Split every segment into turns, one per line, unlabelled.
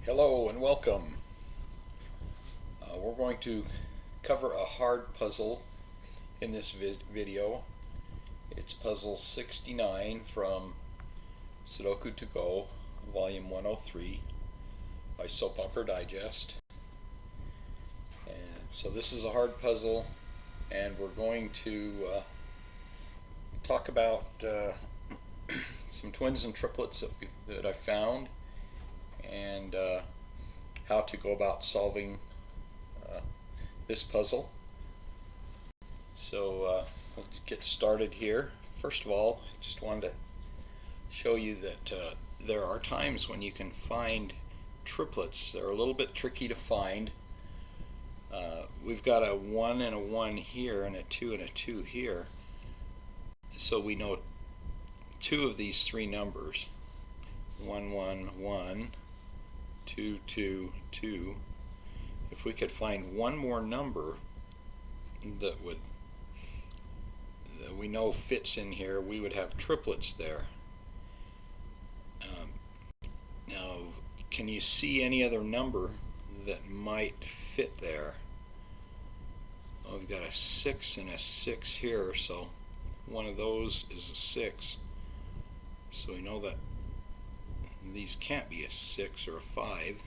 Hello and welcome. We're going to cover a hard puzzle in this video. It's puzzle 69 from Sudoku to Go, volume 103 by Soap Opera Digest. And so this is a hard puzzle, and we're going to talk about some twins and triplets that I found, and how to go about solving this puzzle. So let's get started here. First of all, I just wanted to show you that there are times when you can find triplets. They're a little bit tricky to find. We've got a 1 and a 1 here, and a 2 and a 2 here. So we know two of these three numbers, 1 1 1, 2 2 2. If we could find one more number that we know fits in here, we would have triplets there. Now, can you see any other number that might fit there? Well, we've got a 6 and a 6 here, so one of those is a 6. So we know that these can't be a 6 or a 5.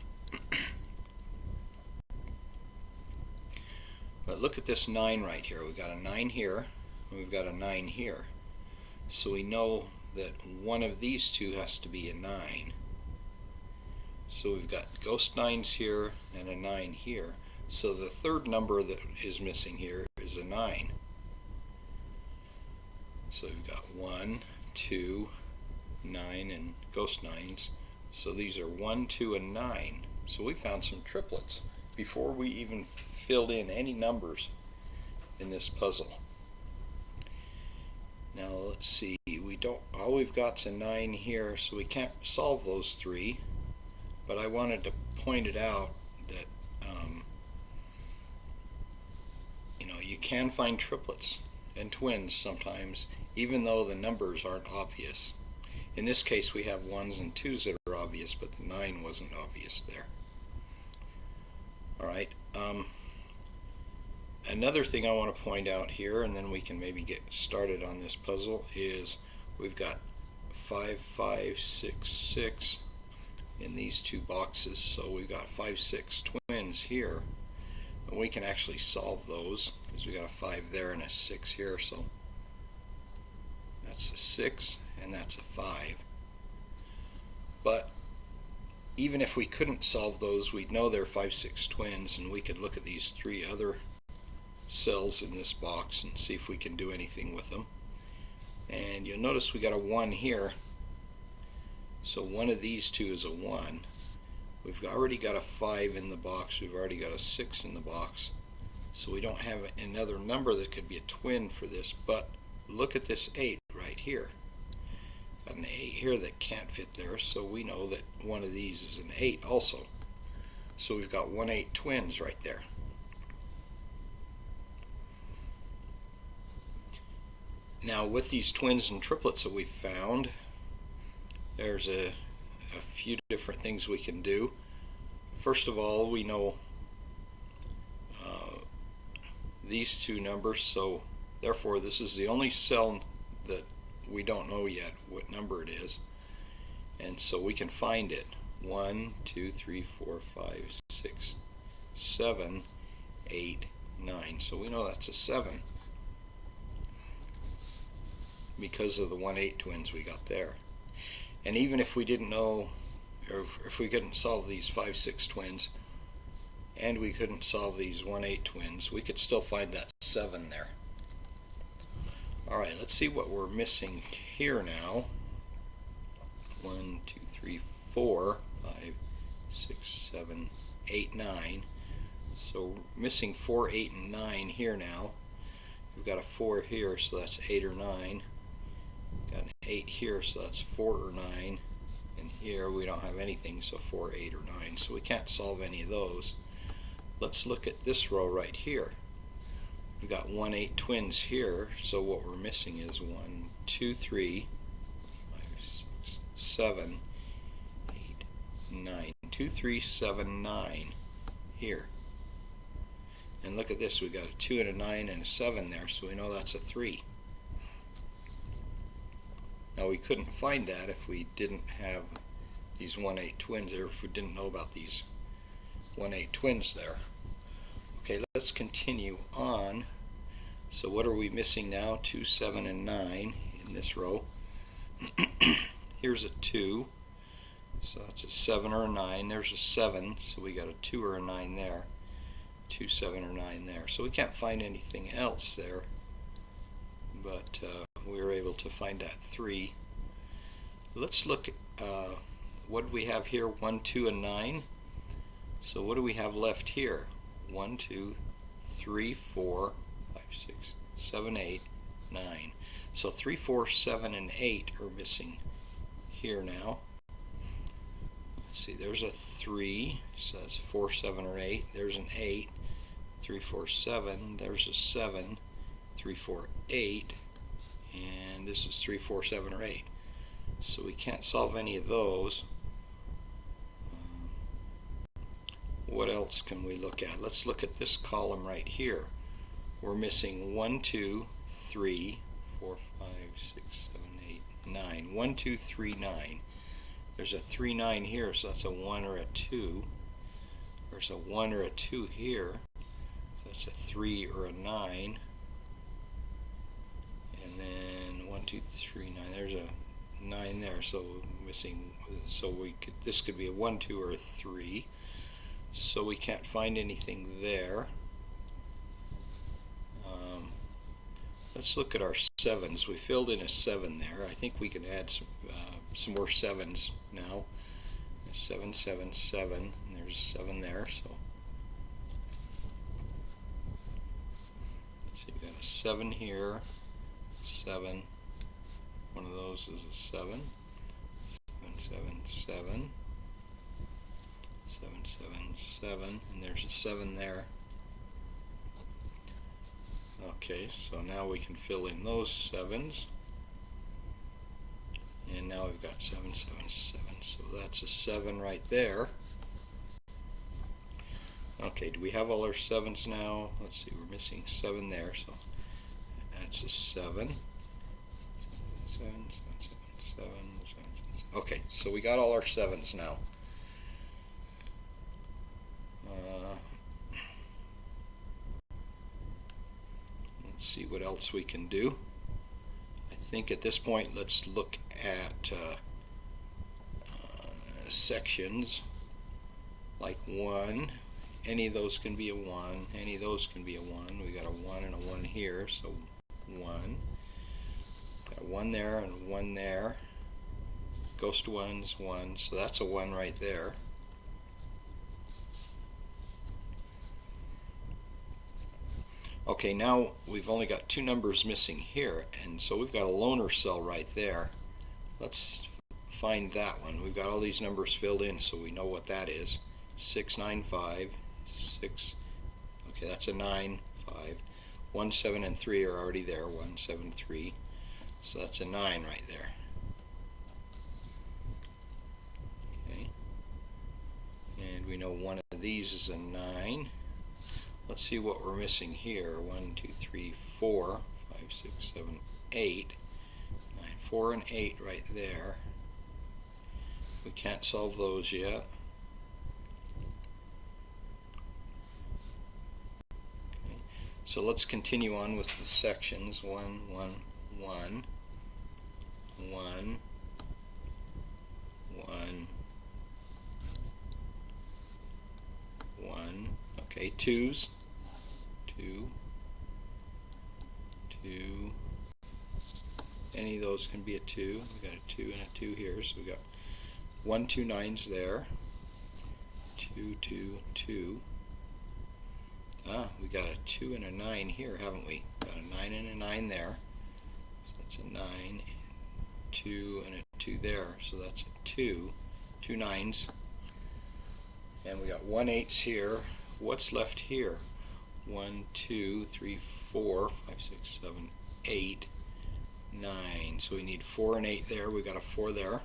But look at this 9 right here. We've got a 9 here, and we've got a 9 here. So we know that one of these two has to be a 9. So we've got ghost 9s here and a 9 here. So the third number that is missing here is a 9. So we've got 1, 2, 9, and ghost 9s. So these are 1, 2, and 9. So we found some triplets before we even filled in any numbers in this puzzle. Now let's see, all we've got's a 9 here, so we can't solve those three, but I wanted to point it out that you can find triplets and twins sometimes, even though the numbers aren't obvious. In this case we have 1s and 2s that are obvious, but the 9 wasn't obvious there. Alright, another thing I want to point out here, and then we can maybe get started on this puzzle, is we've got 5, 5, 6, 6 in these two boxes. So we've got 5, 6 twins here, and we can actually solve those because we got a 5 there and a 6 here. So that's a 6 and that's a 5. But even if we couldn't solve those, we'd know they're 5, 6 twins, and we could look at these three other cells in this box and see if we can do anything with them. And you'll notice we got a 1 here, so one of these two is a 1. We've already got a 5 in the box, we've already got a 6 in the box, so we don't have another number that could be a twin for this. But look at this 8 right here. Got an 8 here that can't fit there, so we know that one of these is an 8 also. So we've got 1 8 twins right there. Now with these twins and triplets that we found, there's a few different things we can do. First of all, we know these two numbers, so therefore this is the only cell that we don't know yet what number it is, and so we can find it. 1 2 3 4 5 6 7 8 9. So we know that's a 7 because of the 1 8 twins we got there. And even if we didn't know, or if we couldn't solve these 5 6 twins, and we couldn't solve these 1 8 twins, we could still find that 7 there. Alright, let's see what we're missing here now. 1 2 3 4 5 6 7 8 9. So missing 4 8 and 9 here now. We've got a 4 here, so that's 8 or 9. Got an 8 here, so that's 4 or 9. And here we don't have anything, so 4 8 or 9. So we can't solve any of those. Let's look at this row right here. We've got 1 8 twins here, so what we're missing is 1 2 3 5 6 7 8 9. 2, 3, 7, 9 here. And look at this, we got a 2 and a 9 and a 7 there, so we know that's a 3. Now we couldn't find that if we didn't have these 1-8 twins, or if we didn't know about these 1-8 twins there. Okay, let's continue on. So what are we missing now? 2, 7, and 9 in this row. Here's a 2, so that's a 7 or a 9. There's a 7, so we got a 2 or a 9 there. 2, 7, or 9 there. So we can't find anything else there, but we were able to find that 3. Let's look at what do we have here? 1, 2, and 9. So what do we have left here? 1, 2, 3, 4, 5, 6, 7, 8, 9. So 3, 4, 7, and 8 are missing here now. Let's see, there's a 3, so that's 4, 7, or 8. There's an 8, 3, 4, 7. There's a 7, 3, 4, 8. And this is 3, 4, 7, or 8. So we can't solve any of those. What else can we look at? Let's look at this column right here. We're missing 1, 2, 3, 4, 5, 6, 7, 8, 9. 1, 2, 3, 9. There's a 3, 9 here, so that's a 1 or a 2. There's a 1 or a 2 here, so that's a 3 or a 9. And then 1, 2, 3, 9. There's a 9 there, so missing. So this could be a 1, 2, or a 3. So we can't find anything there. Let's look at our 7s. We filled in a 7 there. I think we can add some more 7s now. 7, 7, 7, and there's a 7 there. So let's see, we've got a 7 here, 7. One of those is a 7. 7, 7, 7. 7, 7, 7, and there's a 7 there. Okay, so now we can fill in those 7s. And now we've got 7, 7, 7. So that's a 7 right there. Okay, do we have all our 7s now? Let's see, we're missing 7 there, so that's a 7. 7, 7, 7, 7, 7. Okay, so we got all our 7s now. Let's see what else we can do. I think at this point let's look at sections like 1. Any of those can be a 1. Any of those can be a 1. We got a 1 and a 1 here, so 1. Got a 1 there and a 1 there. Ghost 1's 1, so that's a 1 right there. Okay, now we've only got 2 numbers missing here, and so we've got a loner cell right there. Let's find that one. We've got all these numbers filled in, so we know what that is. 6, 9, 5, 6. Okay, that's a 9, 5. 1, 7, and 3 are already there. 1, 7, 3. So that's a 9 right there. Okay, and we know one of these is a 9. Let's see what we're missing here. 1, 2, 3, 4, 5, 6, 7, 8. 9, 4, and 8 right there. We can't solve those yet. Okay. So let's continue on with the sections. 1, 1, 1, 1, 1, 1. Okay, 2s. 2, 2. Any of those can be a 2. We've got a 2 and a 2 here, so we've got 1, 2, 9s there. 2, 2, 2. We got a 2 and a 9 here, haven't we? Got a 9 and a 9 there. So that's a 9, 2, and a 2 there. So that's a 2. 2 9s. And we got 1 8s here. What's left here? 1, 2, 3, 4, 5, 6, 7, 8, 9. So we need 4 and 8 there. We got a 4 there.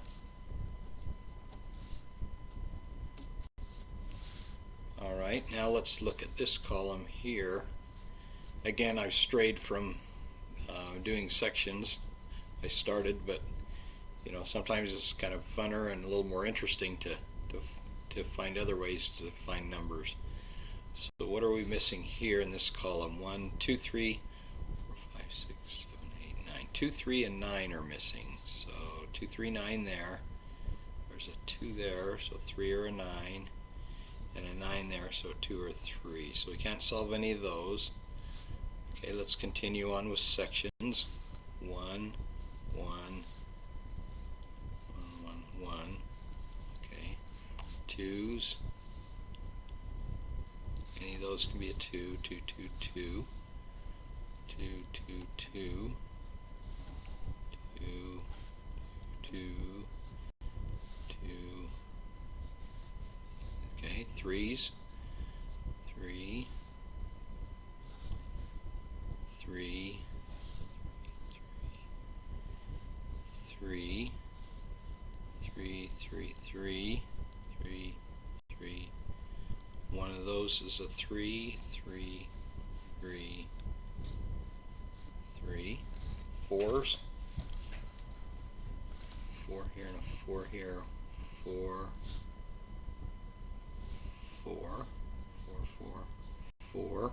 Alright, now let's look at this column here. Again, I've strayed from doing sections. I started, but you know, sometimes it's kind of funner and a little more interesting to find other ways to find numbers. So what are we missing here in this column? 1, 2, 3, 4, 5, 6, 7, 8, 9. 2, 3, and 9 are missing. So 2, 3, 9 there. There's a 2 there, so 3 or a 9. And a 9 there, so 2 or 3. So we can't solve any of those. Okay, let's continue on with sections. 1, 1, 1, 1, 1. Okay, 2s. Any of those can be a 2, 2, 2, 2, 2, 2, 2, 2, 2, 2. Okay, 3s. 3, 3, 3, 3, 3, 3, 3, 3. One of those is a 3, 3, 3, 3. 4s. 4 here and a 4 here. 4, 4, 4, 4, 4.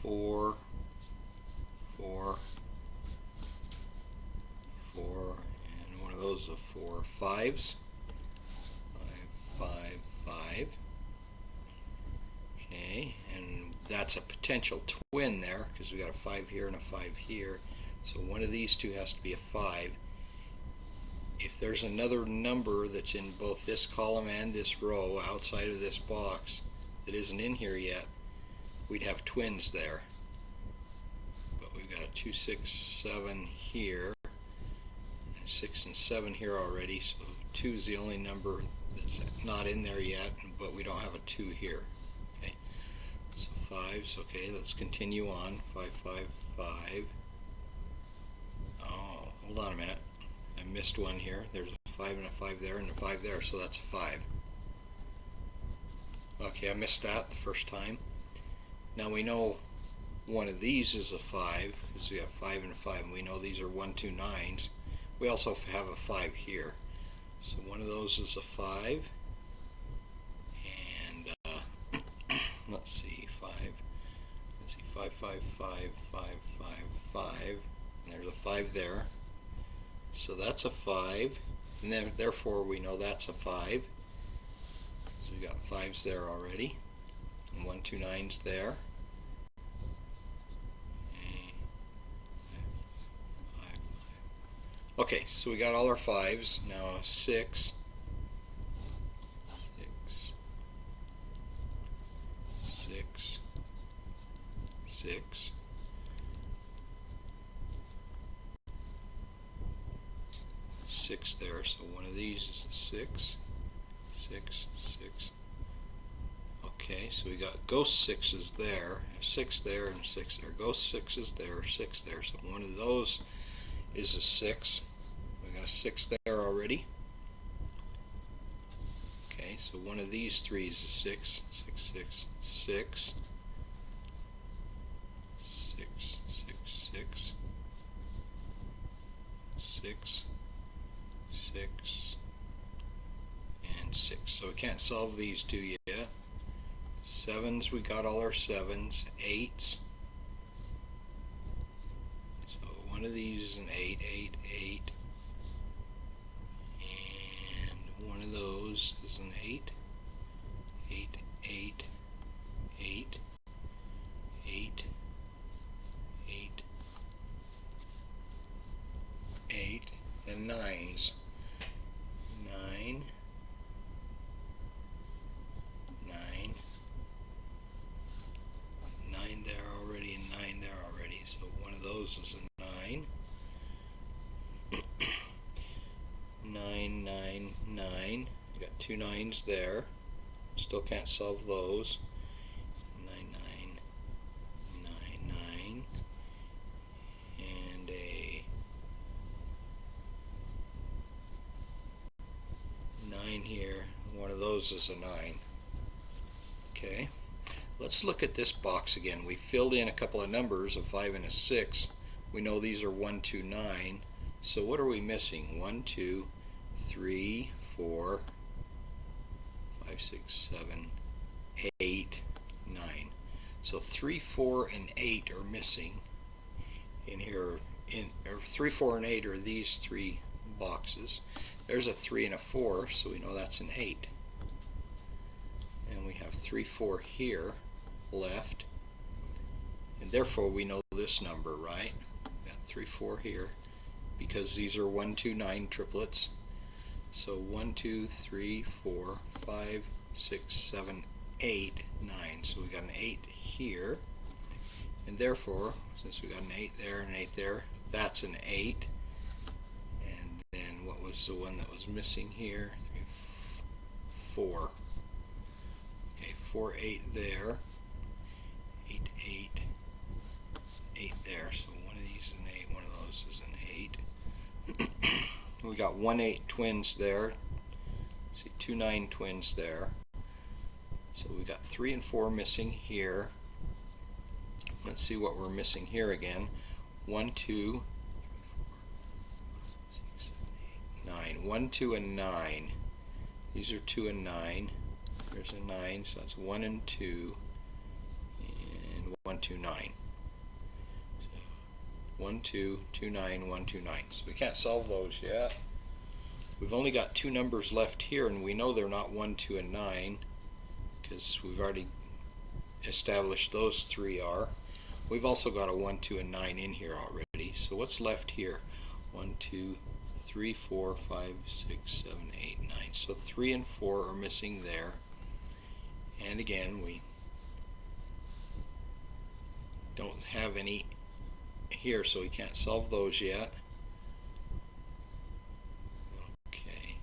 4, 4, 4, and one of those is a 4. 5s. 5, 5, 5. Okay, and that's a potential twin there because we got a 5 here and a 5 here. So one of these two has to be a 5. If there's another number that's in both this column and this row outside of this box that isn't in here yet, we'd have twins there. But we've got a 2, 6, 7 here, and 6 and 7 here already, so 2 is the only number that's not in there yet, but we don't have a 2 here. Okay, so 5s. Okay, let's continue on. 5, 5, 5. Oh, hold on a minute. I missed one here. There's a 5 and a 5 there and a 5 there, so that's a 5. Okay, I missed that the first time. Now we know one of these is a 5 because we have 5 and a 5, and we know these are 1, 2, 9s. We also have a 5 here. So one of those is a 5, and let's see, 5. Let's see, 5, 5, 5, 5, 5, 5. And there's a 5 there. So that's a 5, and then therefore we know that's a 5. So we got 5s there already, and 1, 2, 9s there. Okay, so we got all our 5s. Now 6, 6, 6, 6, 6 there. So one of these is a 6, 6, 6. Okay, so we got ghost 6s there, 6 there, and 6 there. Ghost 6s there, 6 there. So one of those is a 6. We got a 6 there already. Okay, so one of these 3 is a 6, 6, 6, 6, 6, 6, 6, 6, 6, and 6. So we can't solve these two yet. 7s, we got all our 7s. 8s. So one of these is an 8, 8, 8. And one of those is an 8, 8, 8, 8, 8, 8, 8, and 9s. 9, 9, 9 there already, and 9 there already. So one of those is a 9. 9, 9, 9. We got 2 9s there. Still can't solve those. 9, 9, 9, 9. And a 9 here. One of those is a 9. Okay, let's look at this box again. We filled in a couple of numbers, a 5 and a 6. We know these are 1, 2, 9. So what are we missing? 1, 2, 3, 4, 5, 6, 7, 8, 9. So 3, 4, and 8 are missing in here. Or 3, 4, and 8 are these three boxes. There's a 3 and a 4, so we know that's an 8. And we have 3, 4 here left. And therefore we know this number, right? We got 3, 4 here because these are 1, 2, 9 triplets. So 1, 2, 3, 4, 5, 6, 7, 8, 9. So we got an 8 here. And therefore, since we got an 8 there and an 8 there, that's an 8. And then what was the one that was missing here? 4. Okay, 4, 8 there. 8, 8, 8 there. So one of these is an 8, one of those is an 8. We got 1, 8 twins there. See, 2, 9 twins there. So we got 3 and 4 missing here. Let's see what we're missing here again. 1, 2, 6, 7, 8, 9. 1, 2, and 9. These are 2 and 9. There's a 9, so that's 1 and 2. And 1, 2, 9. So 1, 2, 2, 9, 1, 2, 9. So we can't solve those yet. We've only got two numbers left here, and we know they're not 1, 2, and 9 because we've already established those three are. We've also got a 1, 2, and 9 in here already. So what's left here? 1, 2, 3, 4, 5, 6, 7, 8, 9. So 3 and 4 are missing there. And again, we don't have any here, so we can't solve those yet. Okay.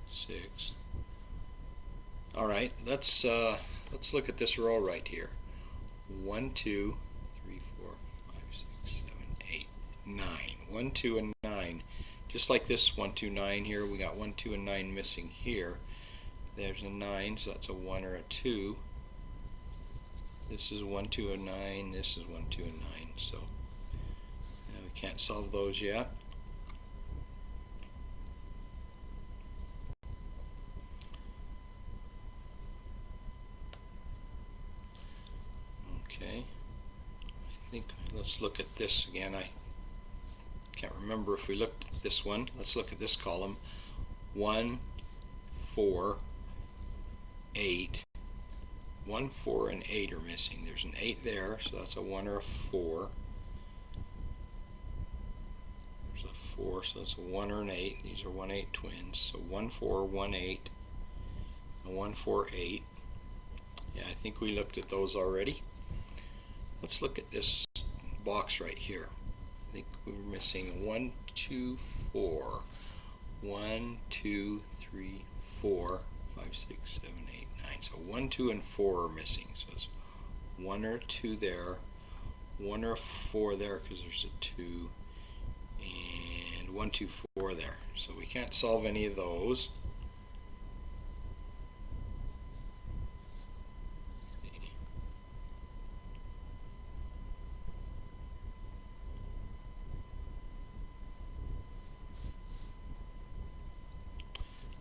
Six. All right, let's look at this row right here. 1, 2, 3, 4, 5, 6, 7, 8, 9. 1, 2, and 9. Just like this 1, 2, 9 here, we got 1, 2, and 9 missing here. There's a 9, so that's a 1 or a 2. This is 1, 2, and 9. This is 1, 2, and 9. So we can't solve those yet. Okay, I think let's look at this again. I can't remember if we looked at this one. Let's look at this column. 1, 4, 8. 1, 4, and 8 are missing. There's an 8 there, so that's a 1 or a 4. There's a 4, so that's a 1 or an 8. These are 1, 8 twins. So 1, 4, 1, 8, and 1, 4, 8. Yeah, I think we looked at those already. Let's look at this box right here. I think we were missing 1, 2, 4. 1, 2, 3, 4, 5, 6, 7, 8, 9. So 1, 2, and 4 are missing. So it's 1 or 2 there, 1 or 4 there because there's a 2, and 1, 2, 4 there. So we can't solve any of those.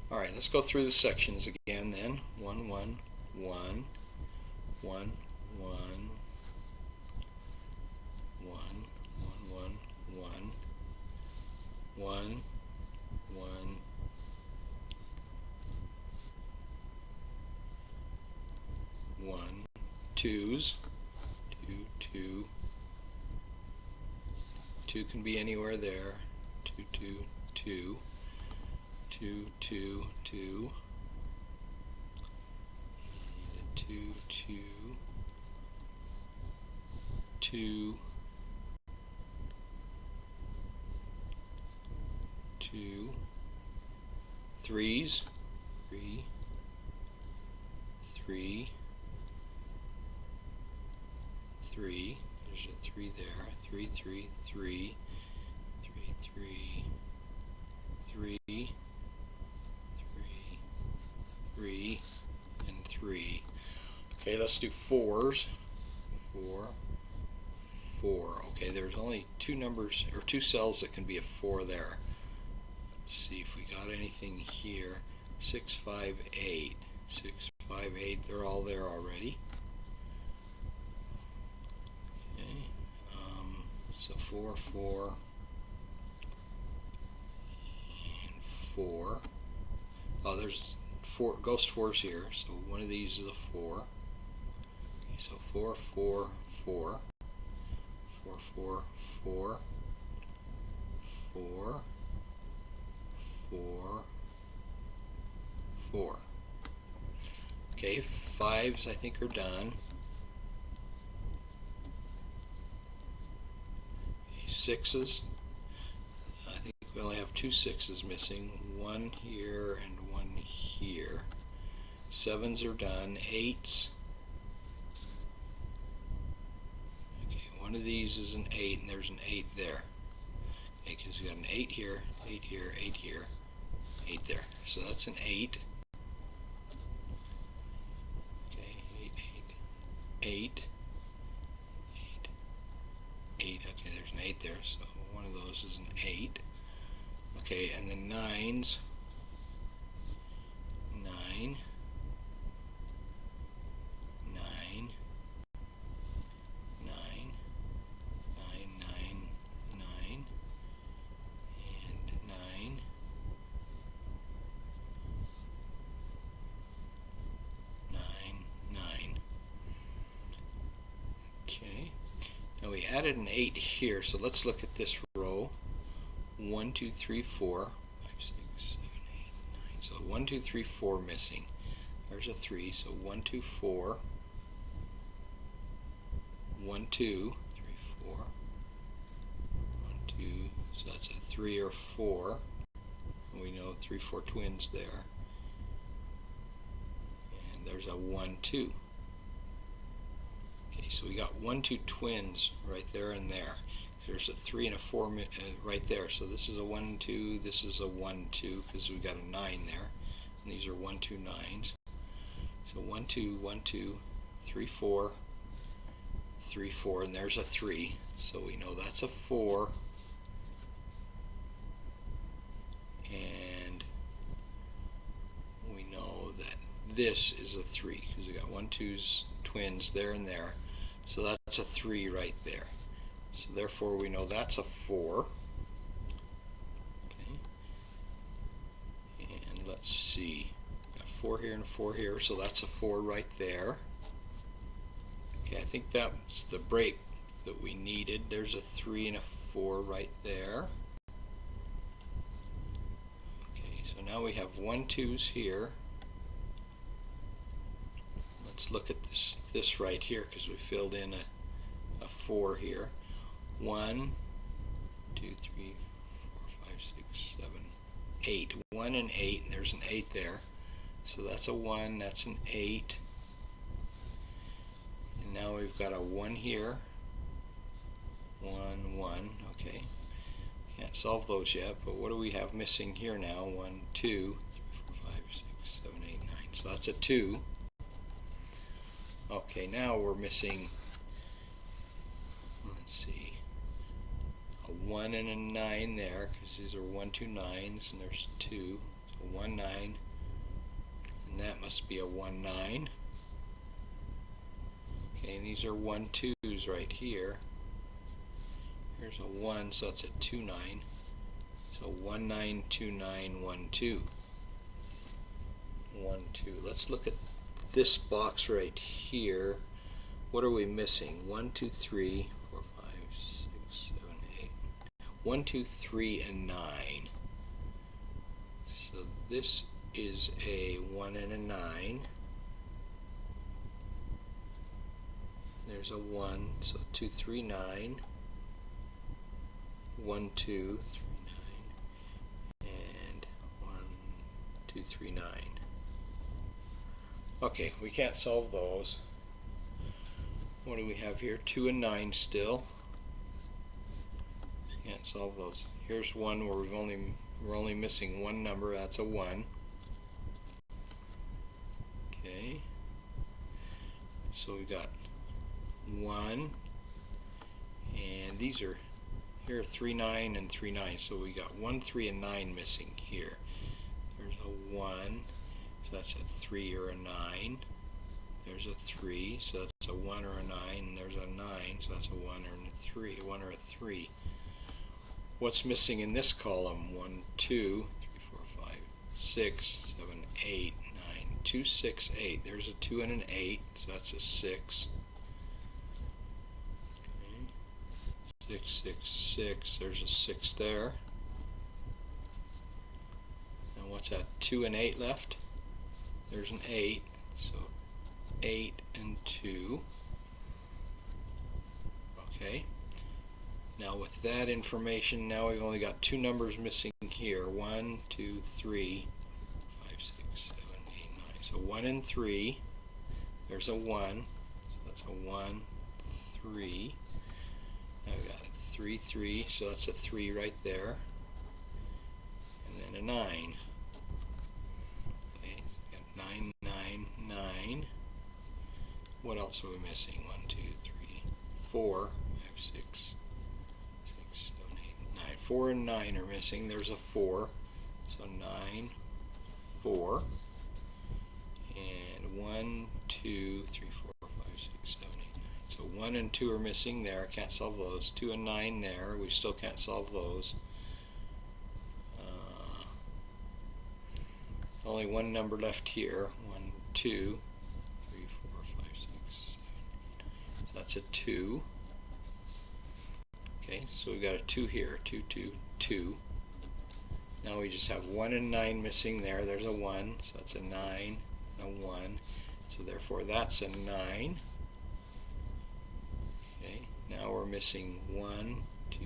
Alright, let's go through the sections again then. 1, 1, 1, 1, 1, 1, 1, 1, 1, 1, 1, 2s, 2, 2, 2 can be anywhere there, 2, 2, 2, 2, 2, 2, and 2, 2, 2, 2, 3s, 3, 3, 3, there's a 3 there, 3, 3, 3, 3, 3, 3, 3, 3, and 3. Okay, let's do 4s. 4, 4. Okay, there's only two numbers or two cells that can be a 4 there. Let's see if we got anything here. 6, 5, 8. 6, 5, 8. They're all there already. Okay, so 4, 4, and 4. Oh, there's 4 ghost 4s here. So one of these is a 4. Okay, so 4, 4, 4. 4, 4, 4, 4, 4, 4. Okay, 5s I think are done. Okay, 6s, I think we only have 2 6s missing. 1 here and 1 here. 7s are done. 8s. One of these is an 8, and there's an 8 there. Okay, because we got an 8 here, 8 here, 8 here, 8 there. So that's an 8. Okay, 8, 8, 8, 8, 8. Okay, there's an 8 there, so one of those is an 8. Okay, and the 9s. 9. 9. 9. 9, 9, 9, and 9, 9, 9. Okay, now we added an 8 here, so let's look at this row. 1, 2, 3, 4, 5, 6, 7, 8, 9. So 1, 2, 3, 4 missing. There's a 3, so 1, 2, 4. 1, 2, 3, 4. 1, 2, so that's a 3 or 4. And we know 3, 4 twins there. And there's a 1, 2. Okay, so we got 1, 2 twins right there and there. There's a 3 and a 4 right there. So this is a 1, 2, this is a 1, 2, because we got a 9 there. And these are 1, 2, 9s. So 1, 2, 1, 2, 3, 4, 3, 4, and there's a 3. So we know that's a 4. And we know that this is a 3 because we got 1, 2's twins there and there. So that's a 3 right there. So therefore we know that's a 4. Okay. And let's see. Got 4 here and a 4 here, so that's a 4 right there. Okay, I think that's the break that we needed. There's a 3 and a 4 right there. Okay, so now we have 1, 2's here. Let's look at this right here because we filled in a 4 here. 1, 2, 3, 4, 5, 6, 7, 8. 1 and 8, and there's an 8 there. So that's a 1, that's an 8. And now we've got a 1 here. 1, 1, okay. Can't solve those yet, but what do we have missing here now? 1, 2, 3, 4, 5, 6, 7, 8, 9. So that's a 2. Okay, now we're missing, let's see, a 1 and a 9 there, because these are 1, 2, 9s, and there's 2. So 1, 9, and that must be a 1, 9. Okay, and these are 1, 2's right here. Here's a 1, so that's a 2, 9. So 1, 9, 2, 9, 1, 2. 1, 2. Let's look at this box right here. What are we missing? 1, 2, 3, 4, 5, 6, 7, 8. 1, 2, 3, and 9. So this is a 1 and a 9. There's a 1, so 2, 3, 9. 1, 2, 3, 9. And 1, 2, 3, 9. Okay, we can't solve those. What do we have here? 2 and 9 still. Can't solve those. Here's one where we're only missing one number. That's a 1. Okay. So we got 1, and these are here 3, 9, and 3, 9. So we got 1, 3, and 9 missing here. There's a 1, so that's a 3 or a 9. There's a 3, so that's a 1 or a 9. And there's a 9, so that's a 1 or a 3. 1 or a 3. What's missing in this column? 1, 2, 3, 4, 5, 6, 7, 8, 9. 2, 6, 8. There's a 2 and an 8, so that's a 6. Okay. 6, 6, 6. There's a 6 there. And what's that? 2 and 8 left? There's an 8, so 8 and 2. Okay. Now with that information, now we've only got 2 numbers missing here. 1, 2, 3, 5, 6, 7, 8, 9. So 1 and 3. There's a 1. So that's a 1, 3. Now we've got a 3, 3. So that's a 3 right there. And then a 9. Okay, so we got 9, 9, 9. What else are we missing? 1, 2, 3, 4, 5, 6, 6, 7, 8, 9. 4 and 9 are missing. There's a 4. So 9, 4. And 1, 2, 3, 4, 5, 6, 7, 8, 9. So 1 and 2 are missing there. Can't solve those. 2 and 9 there. We still can't solve those. Only one number left here. 1, 2, 3, 4, 5, 6, 7. So that's a 2. Okay, so we've got a 2 here. 2, 2, 2. Now we just have 1 and 9 missing there. There's a 1, so that's a 9 and a 1. So therefore that's a 9. Okay, now we're missing 1, 2,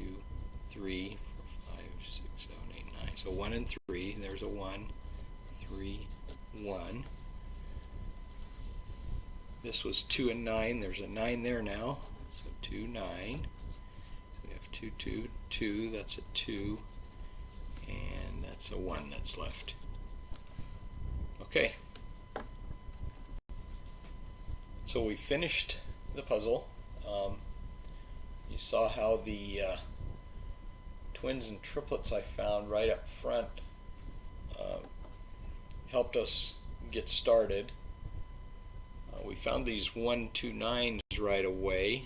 3, 4, 5, 6, 7, 8, 9. So 1 and 3. There's a 1, 3, 1. This was 2 and 9. There's a 9 there now. So 2, 9. So we have 2, 2, 2. That's a 2. And that's a 1 that's left. Okay. So we finished the puzzle. You saw how the twins and triplets I found right up front helped us get started. We found these 1, 2, 9s right away.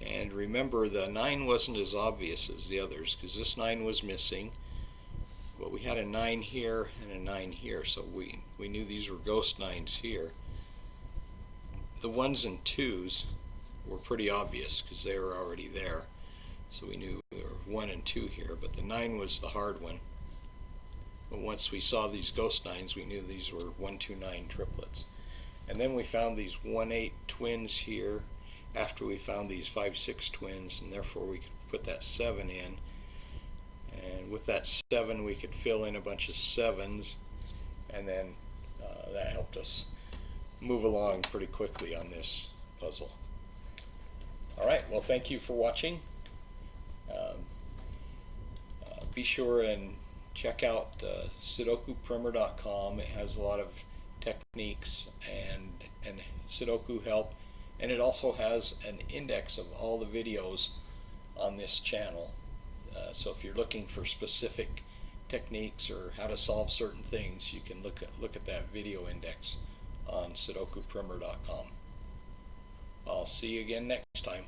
And remember, the 9 wasn't as obvious as the others because this 9 was missing. But we had a 9 here and a 9 here, so we knew these were ghost 9s here. The 1s and 2s were pretty obvious because they were already there. So we knew there were 1 and 2 here, but the 9 was the hard one. But once we saw these ghost 9s, we knew these were 1, 2, 9 triplets. And then we found these 1, 8 twins here after we found these 5, 6 twins, and therefore we could put that 7 in. And with that 7 we could fill in a bunch of 7s, and then that helped us move along pretty quickly on this puzzle. Alright, well, thank you for watching. Be sure and check out SudokuPrimer.com. It has a lot of techniques and Sudoku help, and it also has an index of all the videos on this channel. So if you're looking for specific techniques or how to solve certain things, you can look at that video index on SudokuPrimer.com. I'll see you again next time.